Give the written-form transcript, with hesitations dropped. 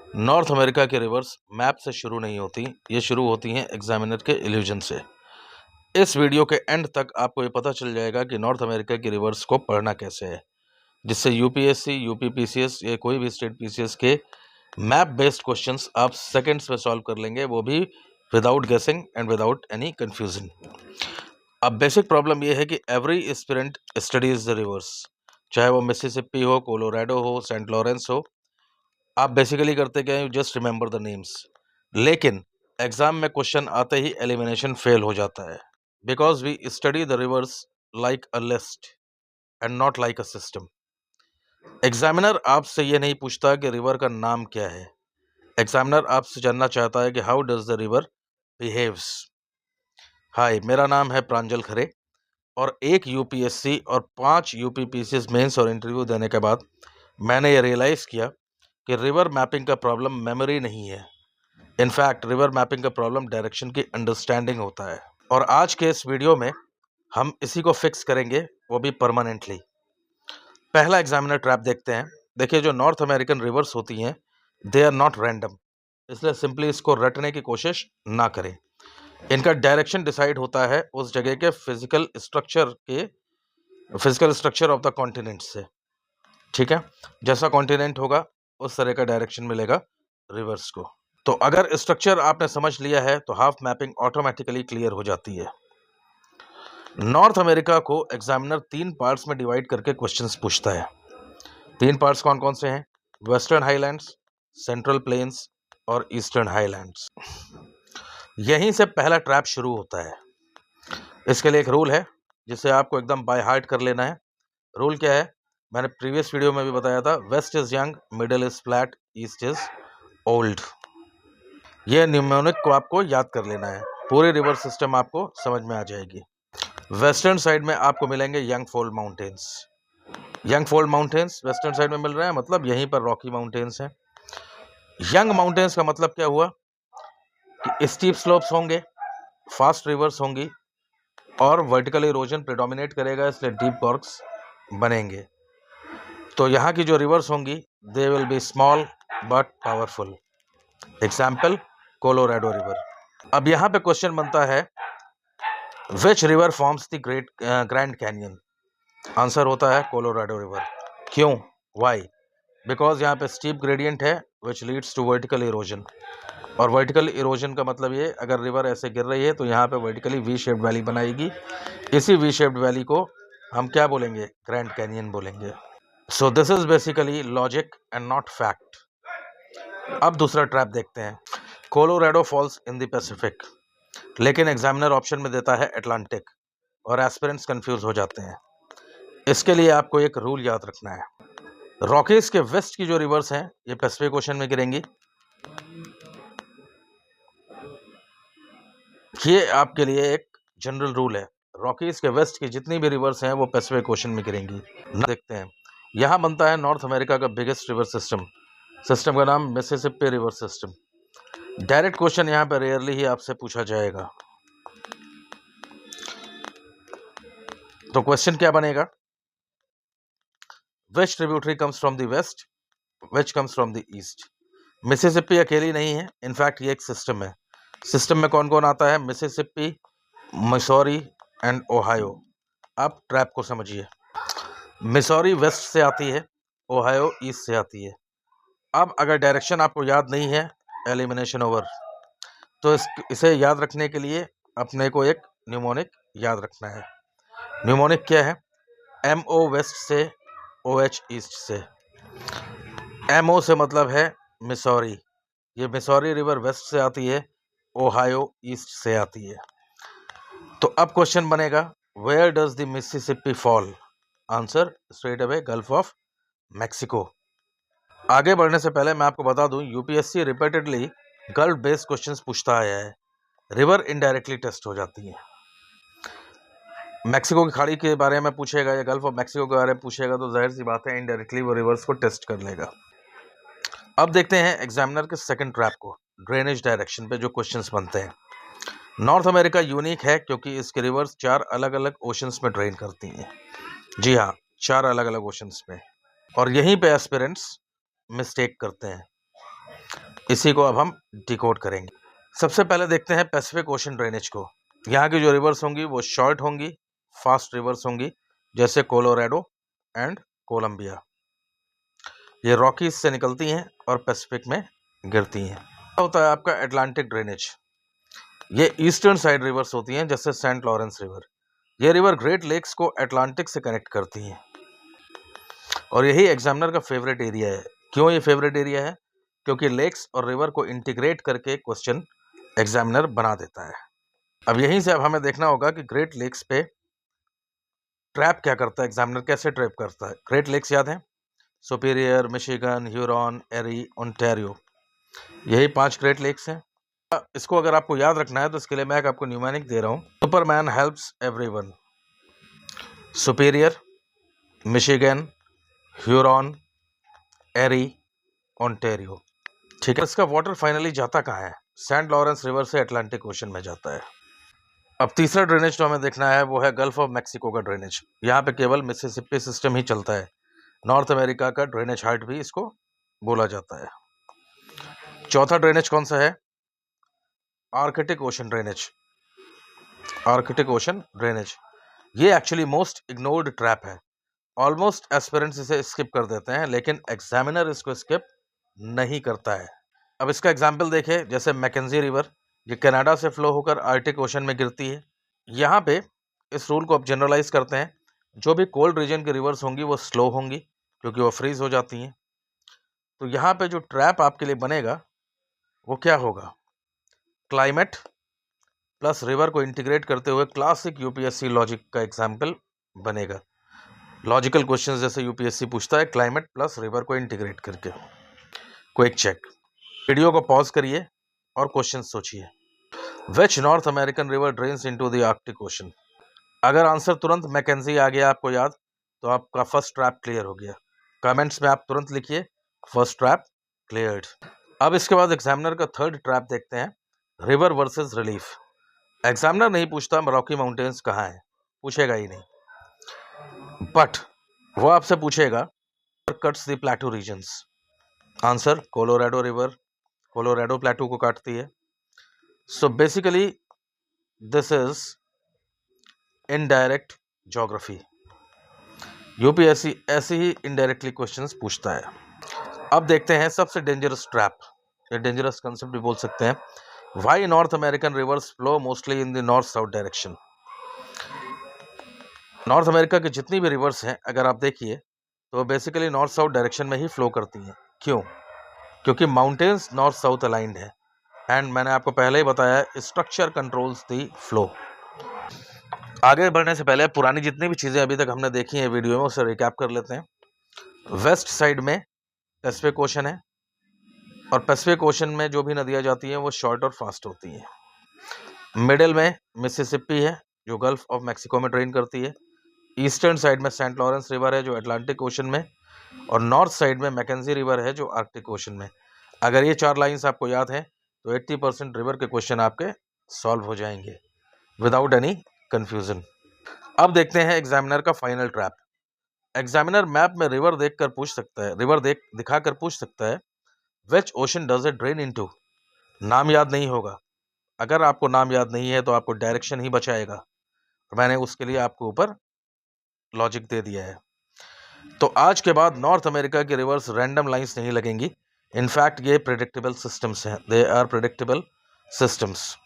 North America की reverse map से शुरू नहीं होती, ये शुरू होती हैं एग्जामिनर के इल्यूजन से। इस वीडियो के एंड तक आपको ये पता चल जाएगा कि नॉर्थ अमेरिका की रिवर्स को पढ़ना कैसे है, जिससे यूपीएससी, यूपी पीसीएस या कोई भी स्टेट पीसीएस के मैप बेस्ड क्वेश्चंस आप सेकंड्स में सॉल्व कर लेंगे, वो भी विदाउट गेसिंग एंड विदाउट एनी कंफ्यूजन। अब बेसिक प्रॉब्लम ये है कि every aspirant studies the reverse, चाहे वो मिसिसिपी हो, कोलोराडो हो, सेंट लॉरेंस हो। आप बेसिकली करते क्या है, जस्ट रिमेंबर द नेम्स। लेकिन एग्जाम में क्वेश्चन आते ही एलिमिनेशन फेल हो जाता है, because we study the rivers like a list and not like a system. Examiner आपसे ये नहीं पूछता कि रिवर का नाम क्या है, एग्जामिनर आपसे जानना चाहता है कि how does the river behaves. Hi, मेरा नाम है प्रांजल खरे और एक यूपीएससी और 5 यूपीपीसीएस मेंस और इंटरव्यू देने के बाद मैंने ये रियलाइज़ किया कि रिवर मैपिंग का प्रॉब्लम मेमोरी नहीं है। इनफैक्ट रिवर मैपिंग का प्रॉब्लम डायरेक्शन की अंडरस्टैंडिंग होता है। और आज के इस वीडियो में हम इसी को फिक्स करेंगे, वो भी परमानेंटली। पहला एग्जामिनर ट्रैप देखते हैं। देखिए, जो नॉर्थ अमेरिकन रिवर्स होती हैं, दे आर नॉट रैंडम, इसलिए सिंपली इसको रटने की कोशिश ना करें। इनका डायरेक्शन डिसाइड होता है उस जगह के physical structure of the continent से। ठीक है, जैसा कॉन्टिनेंट होगा उस तरह का डायरेक्शन मिलेगा रिवर्स को। तो अगर स्ट्रक्चर आपने समझ लिया है तो हाफ मैपिंग ऑटोमेटिकली क्लियर हो जाती है। नॉर्थ अमेरिका को एग्जामिनर 3 पार्ट्स में डिवाइड करके क्वेश्चंस पूछता है। 3 पार्ट्स कौन कौन से हैं? वेस्टर्न हाईलैंड्स, सेंट्रल प्लेन्स और ईस्टर्न हाईलैंड्स। यहीं से पहला ट्रैप शुरू होता है। इसके लिए एक रूल है जिसे आपको एकदम बाय हार्ट कर लेना है। रूल क्या है? मैंने प्रीवियस वीडियो में भी बताया था। West is young, middle is flat, east is old. यह न्यूमोनिक को आपको याद कर लेना है, पूरी रिवर सिस्टम आपको समझ में आ जाएगी। वेस्टर्न साइड में आपको मिलेंगे young fold mountains. Young fold mountains western side में मिल रहे हैं, मतलब यहीं पर रॉकी माउंटेन्स हैं। यंग माउंटेन्स का मतलब क्या हुआ कि स्टीप स्लोप्स होंगे, फास्ट रिवर्स होंगी और वर्टिकल इरोजन प्रेडोमिनेट करेगा, इसलिए डीप गॉर्क्स बनेंगे। तो यहाँ की जो रिवर्स होंगी, they will be small but powerful. Example, Colorado river. अब यहाँ पे क्वेश्चन बनता है, which river forms the grand canyon? Answer होता है कोलोराडो रिवर। क्यों? वाई? बिकॉज यहाँ पे स्टीप ग्रेडियंट है which leads to vertical erosion. और वर्टिकल इरोजन का मतलब ये, अगर रिवर ऐसे गिर रही है तो यहाँ पे वर्टिकली वी शेप्ड वैली बनाएगी। इसी वी शेप्ड वैली को हम क्या बोलेंगे? ग्रैंड कैनियन बोलेंगे। So this is basically logic and not fact. अब दूसरा ट्रैप देखते हैं। Colorado falls in the Pacific, लेकिन एग्जामिनर ऑप्शन में देता है अटलांटिक और एस्पिरेंट्स कंफ्यूज हो जाते हैं। इसके लिए आपको एक रूल याद रखना है। रॉकीज के वेस्ट की जो रिवर्स हैं, ये पैसिफिक ओशन में गिरेंगी। ये आपके लिए एक जनरल रूल है। रॉकीज के वेस्ट की जितनी भी रिवर्स हैं वो पैसिफिक ओशन में गिरेंगी। देखते हैं, यहाँ बनता है नॉर्थ अमेरिका का बिगेस्ट रिवर सिस्टम। सिस्टम का नाम Mississippi river system. Direct question यहाँ पे रेयरली ही आपसे पूछा जाएगा। तो क्वेश्चन क्या बनेगा? Which tributary comes from the west, which comes from the east? Mississippi अकेली नहीं है, इनफैक्ट ये एक सिस्टम है। सिस्टम में कौन कौन आता है? Mississippi, Missouri and Ohio. आप ट्रैप को समझिए। मिसौरी वेस्ट से आती है, ओहायो ईस्ट से आती है। अब अगर डायरेक्शन आपको याद नहीं है, एलिमिनेशन ओवर। तो इसे याद रखने के लिए अपने को एक न्यूमोनिक याद रखना है। न्यूमोनिक क्या है? MO वेस्ट से, OH ईस्ट से। MO से मतलब है मिसौरी, ये मिसौरी रिवर वेस्ट से आती है, ओहायो ईस्ट से आती है। तो अब क्वेश्चन बनेगा, where does the Mississippi fall? Answer straight away, gulf of Mexico. आगे बढ़ने से पहले मैं आपको बता दूं, UPSC repeatedly gulf based questions पूछता आया है। रिवर इनडायरेक्टली टेस्ट हो जाती है। मैक्सिको की खाड़ी के बारे में पूछेगा या गल्फ ऑफ मैक्सिको के बारे में पूछेगा तो जाहिर सी बात है इनडायरेक्टली वो रिवर्स को टेस्ट कर लेगा। अब देखते हैं एग्जामिनर के सेकंड ट्रैप को, ड्रेनेज डायरेक्शन पे जो क्वेश्चंस बनते हैं। नॉर्थ अमेरिका यूनिक है क्योंकि इसके रिवर्स 4 अलग अलग ओशंस में ड्रेन करती हैं। जी हाँ, 4 अलग अलग ओशंस में। और यहीं पे एस्पिरेंट्स मिस्टेक करते हैं। इसी को अब हम डिकोड करेंगे। सबसे पहले देखते हैं पैसिफिक ओशन ड्रेनेज को। यहाँ की जो रिवर्स होंगी वो शॉर्ट होंगी, फास्ट रिवर्स होंगी, जैसे कोलोराडो एंड कोलंबिया। ये रॉकीज से निकलती हैं और पैसिफिक में गिरती हैं। क्या होता है आपका अटलांटिक ड्रेनेज? ये ईस्टर्न साइड रिवर्स होती हैं, जैसे सेंट लॉरेंस रिवर। ये रिवर ग्रेट लेक्स को अटलांटिक से कनेक्ट करती हैं और यही एग्जामिनर का फेवरेट एरिया है। क्यों ये फेवरेट एरिया है? क्योंकि लेक्स और रिवर को इंटीग्रेट करके क्वेश्चन एग्जामिनर बना देता है। अब यहीं से अब हमें देखना होगा कि ग्रेट लेक्स पे ट्रैप क्या करता है, एग्जामिनर कैसे ट्रैप करता है। ग्रेट लेक्स याद है? Superior, Michigan, Huron, Erie, Ontario, यही 5 ग्रेट लेक्स हैं। इसको अगर आपको याद रखना है तो इसके लिए मैं आपको न्यूमेरिक दे रहा हूँ। Superman helps everyone. Superior, Michigan, Huron, Erie, Ontario. ठीक है। इसका वाटर फाइनली जाता कहाँ है? सेंट लॉरेंस रिवर से अटलांटिक ओशन में जाता है। अब तीसरा ड्रेनेज जो हमें देखना है वो है गल्फ ऑफ मैक्सिको का ड्रेनेज। यहाँ पे केवल मिसिसिपी सिस्टम ही चलता है। नॉर्थ अमेरिका का ड्रेनेज हार्ट भी इसको बोला जाता है। चौथा ड्रेनेज कौन सा है? Arctic ocean drainage. Arctic ocean drainage ये एक्चुअली मोस्ट इग्नोर्ड ट्रैप है। ऑलमोस्ट एस्पिरेंट्स इसे स्किप कर देते हैं, लेकिन एग्जामिनर इसको स्किप नहीं करता है। अब इसका एग्जाम्पल देखें, जैसे मैकेंजी रिवर, ये कनाडा से फ्लो होकर आर्कटिक ओशन में गिरती है। यहाँ पे इस रूल को अब जनरलाइज करते हैं। जो भी कोल्ड रीजन की रिवर्स होंगी वो स्लो होंगी क्योंकि वो फ्रीज हो जाती हैं। तो यहाँ पे जो ट्रैप आपके लिए बनेगा वो क्या होगा? क्लाइमेट प्लस रिवर को इंटीग्रेट करते हुए क्लासिक यूपीएससी लॉजिक का एग्जाम्पल बनेगा। लॉजिकल क्वेश्चन जैसे यूपीएससी पूछता है, क्लाइमेट प्लस रिवर को इंटीग्रेट करके। क्विक चेक, वीडियो को पॉज करिए और क्वेश्चन सोचिए। Which North American river drains into the Arctic ocean? अगर आंसर तुरंत मैकेंजी आ गया आपको याद, तो आपका फर्स्ट ट्रैप क्लियर हो गया। कमेंट्स में आप तुरंत लिखिए फर्स्ट ट्रैप क्लियर्ड। अब इसके बाद एग्जामिनर का थर्ड ट्रैप देखते हैं, रिवर वर्सेस रिलीफ। एग्जामिनर नहीं पूछता रॉकी माउंटेन्स कहाँ है, पूछेगा ही नहीं, बट वो आपसे पूछेगा cuts the plateau regions. Answer Colorado river, Colorado plateau को काटती है। So basically this is indirect geography. UPSC ऐसे ही इनडायरेक्टली क्वेश्चंस पूछता है। अब देखते हैं सबसे डेंजरस ट्रैप, या डेंजरस कंसेप्ट भी बोल सकते हैं। Why north American reverse flow mostly in the north south direction? North America की जितनी भी रिवर्स हैं, अगर आप देखिए तो बेसिकली नॉर्थ साउथ डायरेक्शन में ही फ्लो करती हैं। क्यों? क्योंकि माउंटेन्स नॉर्थ साउथ अलाइंड है एंड मैंने आपको पहले ही बताया स्ट्रक्चर कंट्रोल्स द फ्लो। आगे बढ़ने से पहले पुरानी जितनी भी चीज़ें अभी तक हमने देखी हैं वीडियो में उसे रिकैप कर लेते हैं। वेस्ट साइड में पैसिफिक ओशन है और पैसिफिक ओशन में जो भी नदियाँ जाती हैं वो शॉर्ट और फास्ट होती हैं। मिडिल में मिसिसिपी है जो गल्फ ऑफ मैक्सिको में ड्रेन करती है। ईस्टर्न साइड में सेंट लॉरेंस रिवर है जो अटलांटिक ओशन में, और नॉर्थ साइड में मैकेंजी रिवर है जो आर्कटिक ओशन में। अगर ये 4 लाइंस आपको याद हैं तो 80% रिवर के क्वेश्चन आपके सॉल्व हो जाएंगे विदाउट एनी कंफ्यूजन। अब देखते हैं एग्जामिनर का फाइनल ट्रैप। एग्जामिनर मैप में रिवर देखकर पूछ सकता है, रिवर दिखाकर पूछ सकता है which ocean does it drain into? नाम याद नहीं होगा। अगर आपको नाम याद नहीं है तो आपको डायरेक्शन ही बचाएगा, मैंने उसके लिए आपको ऊपर लॉजिक दे दिया है। तो आज के बाद नॉर्थ अमेरिका की रिवर्स रैंडम लाइंस नहीं लगेंगी। इनफैक्ट ये प्रेडिक्टेबल सिस्टम्स हैं, दे आर प्रेडिक्टेबल सिस्टम्स।